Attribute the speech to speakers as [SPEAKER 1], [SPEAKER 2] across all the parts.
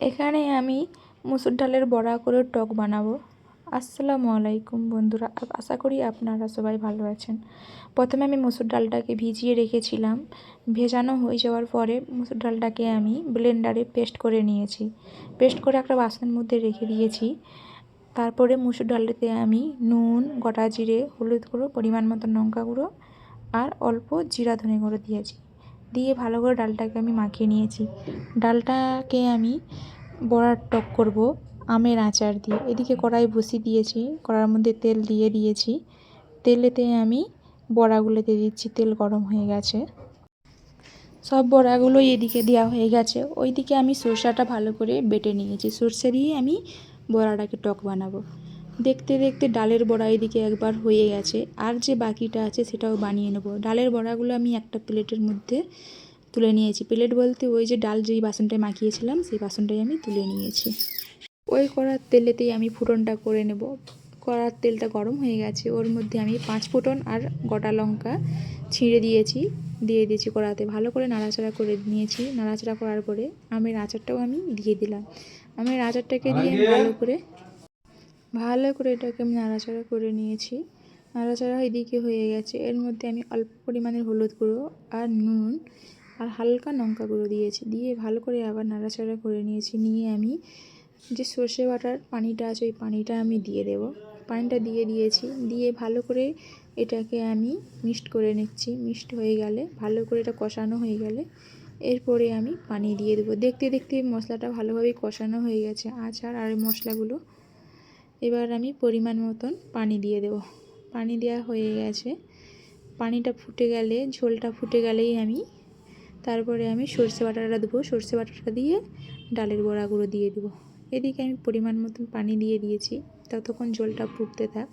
[SPEAKER 1] এখানে আমি মুসুর ডালের বড়া করে টক বানাবো। আসসালামু আলাইকুম বন্ধুরা, আশা করি আপনারা সবাই ভালো আছেন। প্রথমে আমি মুসুর ডালটাকে ভিজিয়ে রেখেছিলাম। ভেজানো হয়ে যাওয়ার পরে মুসুর ডালটাকে আমি ব্লেন্ডারে পেস্ট করে নিয়েছি। পেস্ট করে একটা বাসনের মধ্যে রেখে দিয়েছি। তারপরে মুসুর ডালটাতে আমি নুন, গোটা জিরে, হলুদ গুঁড়ো, পরিমাণ মতো লঙ্কা গুঁড়ো আর অল্প জিরা ধনে গুঁড়ো দিয়েছি। দিয়ে ভালো করে ডালটাকে আমি মাখিয়ে নিয়েছি। ডালটাকে আমি বড়ার টক করব আমের আচার দিয়ে। এদিকে কড়াই বসিয়ে দিয়েছি, কড়াইয়ের মধ্যে তেল দিয়ে দিয়েছি। তেলেতে আমি বড়াগুলো দিয়ে দিচ্ছি। তেল গরম হয়ে গেছে, সব বড়াগুলো এদিকে দেওয়া হয়ে গেছে। ওইদিকে আমি সরষাটা ভালো করে বেটে নিয়েছি। সরষে দিয়ে আমি বড়াটাকে টক বানাবো। দেখতে দেখতে ডালের বড়া এদিকে একবার হয়ে গেছে, আর যে বাকিটা আছে সেটাও বানিয়ে নেব। ডালের বড়াগুলো আমি একটা প্লেটের মধ্যে তুলে নিয়েছি। প্লেট বলতে ওই যে ডাল যেই বাসনটায় মাখিয়েছিলাম সেই বাসনটাই আমি তুলে নিয়েছি। ওই কড়ার তেলেতেই আমি ফুটনটা করে নেব। কড়ার তেলটা গরম হয়ে গেছে, ওর মধ্যে আমি 5 ফোঁটন আর গোটা লঙ্কা ছিঁড়ে দিয়ে দিয়েছি কড়াতে। ভালো করে নাড়াচাড়া করে নিয়েছি। নাড়াচাড়া করার পরে আমের আচারটাও আমি দিয়ে দিলাম। আমের আচারটাকে দিয়ে ভালো করে এটাকে আমি নাড়াচাড়া করে নিয়েছি। নাড়াচাড়া এদিকে হয়ে গেছে। এর মধ্যে আমি অল্প পরিমাণের হলুদ গুঁড়ো আর নুন আর হালকা লঙ্কা গুঁড়ো দিয়েছি। দিয়ে ভালো করে আবার নাড়াচাড়া করে নিয়েছি। নিয়ে আমি যে সর্ষে বাটার পানিটা আছে ওই পানিটা আমি দিয়ে দেব। পানিটা দিয়ে দিয়েছি। দিয়ে ভালো করে এটাকে আমি মিক্সড করে নিচ্ছি। মিক্সড হয়ে গেলে, ভালো করে এটা কষানো হয়ে গেলে এরপরে আমি পানি দিয়ে দেবো। দেখতে দেখতে মশলাটা ভালোভাবে কষানো হয়ে গেছে, আচার আর মশলাগুলো। এবার আমি পরিমাণ মতন পানি দিয়ে দেব। পানি দেওয়া হয়ে গেছে। পানিটা ফুটে গেলে, ঝোলটা ফুটে গেলেই তারপরে আমি সর্ষে বাটাটা দেবো। সর্ষে বাটাটা দিয়ে ডালের বড়াগুলো দিয়ে দেবো। এদিকে আমি পরিমাণ মতন পানি দিয়ে দিয়েছি। ততক্ষণ ঝোলটা ফুটতে থাক।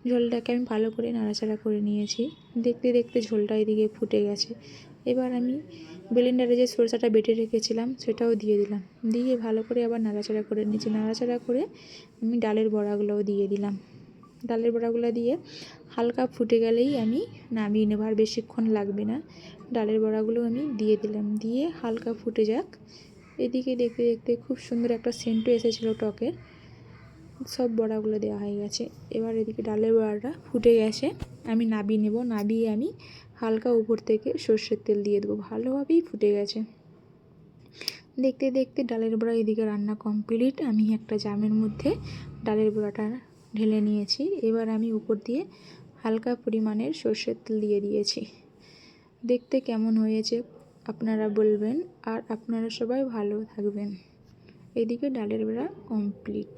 [SPEAKER 1] ঝোলটাকে আমি ভালো করে নাড়াচাড়া করে নিয়েছি। দেখতে দেখতে ঝোলটা এদিকে ফুটে গেছে। এবার আমি ব্লেন্ডারে যে সরষাটা বেটে রেখেছিলাম সেটাও দিয়ে দিলাম। দিয়ে ভালো করে আবার নাড়াচাড়া করে নিয়েছি। নাড়াচাড়া করে আমি ডালের বড়াগুলোও দিয়ে দিলাম। ডালের বড়াগুলো দিয়ে হালকা ফুটে গেলেই আমি নামিয়ে নেব, আর বেশিক্ষণ লাগবে না। ডালের বড়াগুলো আমি দিয়ে দিলাম। দিয়ে হালকা ফুটে যাক। এদিকে দেখতে দেখতে খুব সুন্দর একটা সেন্টও এসেছিলো টকের। সব বড়াগুলো দেওয়া হয়ে গেছে। এবার এদিকে ডালের বড়াটা ফুটে গেছে, আমি নামিয়ে নেব। নামিয়ে আমি হালকা উপর থেকে সর্ষের তেল দিয়ে দেবো। ভালোভাবেই ফুটে গেছে। দেখতে দেখতে ডালের বড়া এদিকে রান্না কমপ্লিট। আমি একটা জামের মধ্যে ডালের বড়াটা ঢেলে নিয়েছি। এবার আমি উপর দিয়ে হালকা পরিমাণের সর্ষের তেল দিয়ে দিয়েছি। দেখতে কেমন হয়েছে আপনারা বলবেন, আর আপনারা সবাই ভালো থাকবেন। এদিকে ডালের বড়া কমপ্লিট।